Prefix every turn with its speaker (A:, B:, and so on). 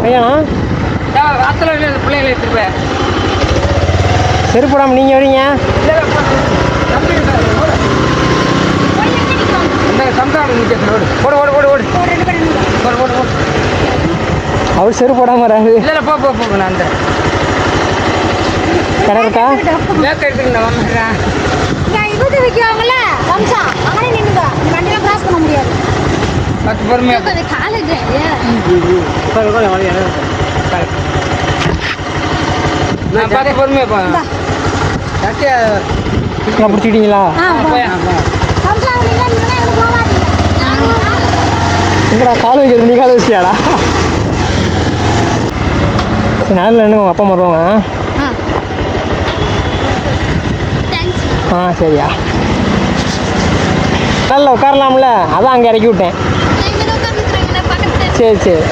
A: ஐயாண்ணா
B: ராத்திர பிள்ளைங்களை எடுத்துருப்பேன்.
A: செருப்பு போடாமல் நீங்கள் வரீங்க?
B: ஓடு ஓடு ஓடு ஓடு ஓடு ஓடு ஓடு.
A: அவர் செருப்பு போடாமல் வராது.
B: இல்லை போ போ போ. நான் அந்த
A: கரெக்டா
B: பேக் எடுத்துக்கிட்டேன் வாங்குறேன்.
C: இது வைக்குவாங்கல்ல வம்சம் அங்கே நின்றுங்க. வண்டியில் கிராஸ் பண்ண முடியாது.
B: பத்து பொறுமையாக
C: காலேஜ்
B: நான் பார்த்து பொறுமையாக போவேன்.
A: பிடிச்சிக்கிட்டீங்களா? எங்கடா கால் வைக்கிறது? நீ கால் வச்சியாடா? சரி நேரில் என்ன உங்கள் அப்பா வருவாங்க? சரியா நல்லா உட்காரலாம்ல, அதான் அங்கே இறக்கி விட்டேன். சரி சரி